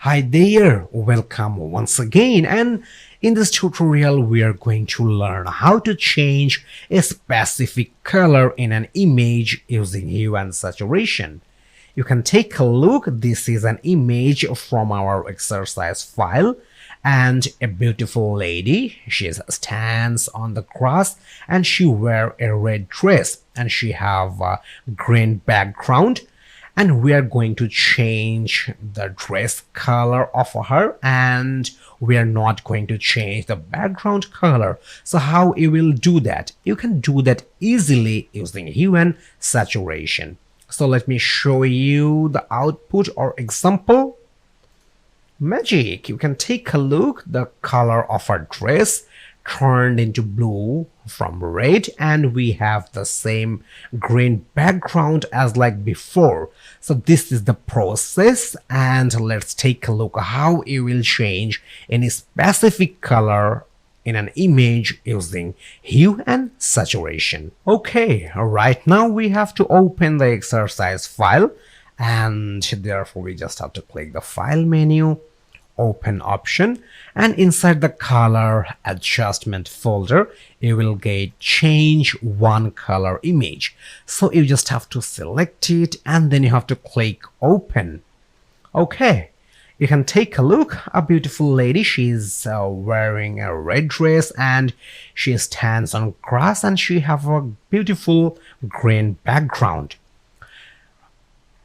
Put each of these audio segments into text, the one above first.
Hi there, welcome once again, and in this tutorial we are going to learn how to change a specific color in an image using hue and saturation. You can take a look. This is an image from our exercise file, and a beautiful lady. She stands on the grass and she wear a red dress and she have a green background, and we are going to change the dress color of her, and we are not going to change the background color. So how you will do that? You can do that easily using hue and saturation. So let me show you the output or example. Magic! You can take a look. The color of our dress turned into blue from red, and we have the same green background as like before. So this is the process, and let's take a look how it will change any specific color in an image using hue and saturation. Okay, right now we have to open the exercise file, and therefore we just have to click the file menu, open option, and inside the color adjustment folder you will get change one color image. So you just have to select it and then you have to click open. Okay, you can take a look. A beautiful lady, she's wearing a red dress and she stands on grass and she have a beautiful green background.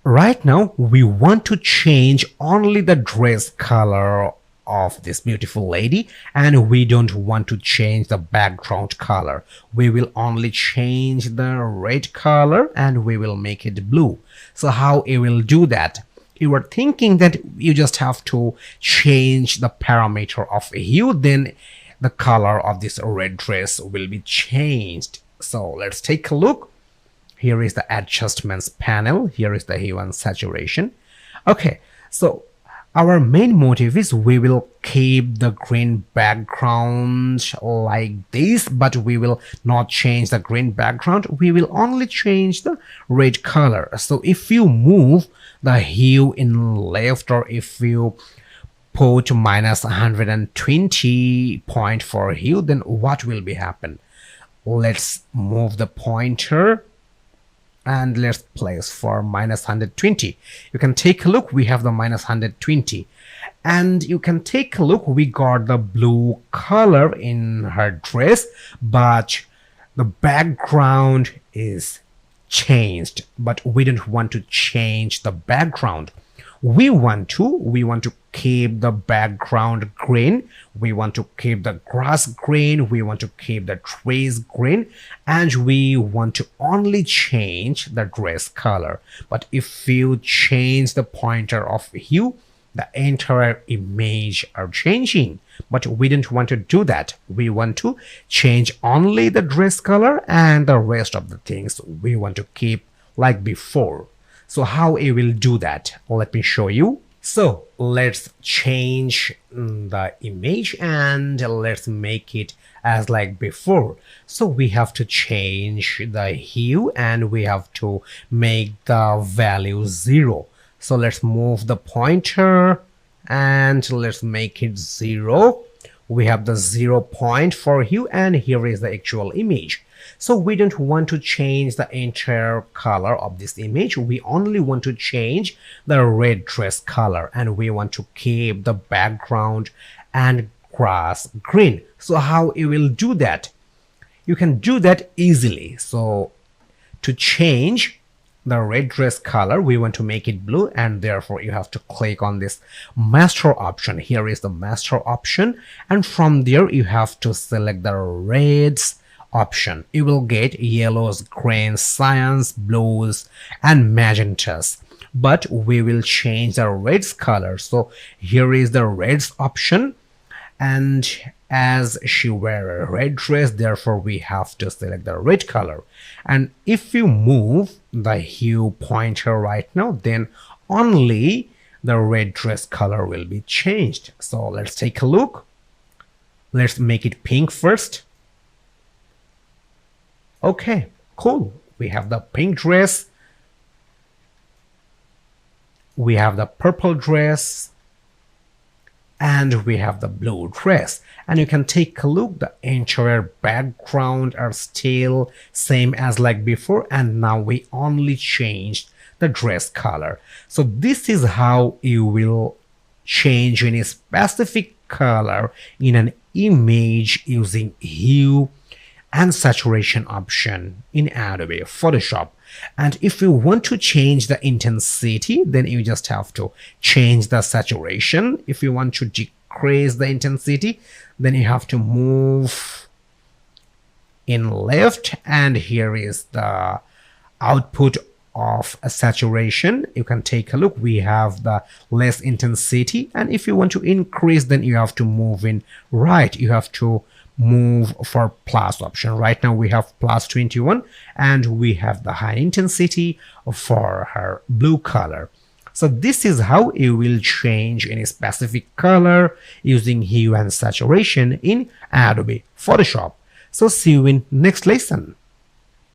Right now we want to change only the dress color of this beautiful lady, and we don't want to change the background color. We will only change the red color and we will make it blue. So how you will do that? You were thinking that you just have to change the parameter of hue, then the color of this red dress will be changed. So let's take a look. Here is the adjustments panel. Here is the hue and saturation. Okay, so our main motive is we will keep the green background like this, but we will not change the green background. We will only change the red color. So if you move the hue in left, or if you put minus 120 point for hue, then what will be happen? Let's move the pointer and let's place for minus 120. You can take a look. We have the minus 120, and you can take a look. We got the blue color in her dress, but the background is changed. But we don't want to change the background. We want to keep the background green, we want to keep the grass green, we want to keep the trees green, and we want to only change the dress color. But if you change the pointer of hue, the entire image are changing. But we don't want to do that. We want to change only the dress color, and the rest of the things we want to keep like before. So how you will do that? Let me show you. So let's change the image and let's make it as like before. So we have to change the hue and we have to make the value 0. So let's move the pointer and let's make it 0. We have the 0 point for hue, and here is the actual image. So we don't want to change the entire color of this image. We only want to change the red dress color, and we want to keep the background and grass green. So how you will do that? You can do that easily. So to change the red dress color, we want to make it blue, and therefore you have to click on this master option. Here is the master option, and from there you have to select the reds option. You will get yellows, greens, cyans, blues, and magentas. But we will change the reds color. So here is the reds option, and as she wear a red dress, therefore we have to select the red color. And if you move the hue pointer right now, then only the red dress color will be changed. So let's take a look. Let's make it pink first. Okay, cool. We have the pink dress, we have the purple dress, and we have the blue dress, and you can take a look, the entire background are still same as like before, and now we only changed the dress color. So this is how you will change any specific color in an image using hue and saturation option in Adobe Photoshop. And if you want to change the intensity, then you just have to change the saturation. If you want to decrease the intensity, then you have to move in left, and here is the output of a saturation. You can take a look, we have the less intensity, and if you want to increase, then you have to move in right. You have to move for plus option. Right now we have plus 21, and we have the high intensity for her blue color. So this is how you will change any specific color using hue and saturation in Adobe Photoshop. So see you in next lesson.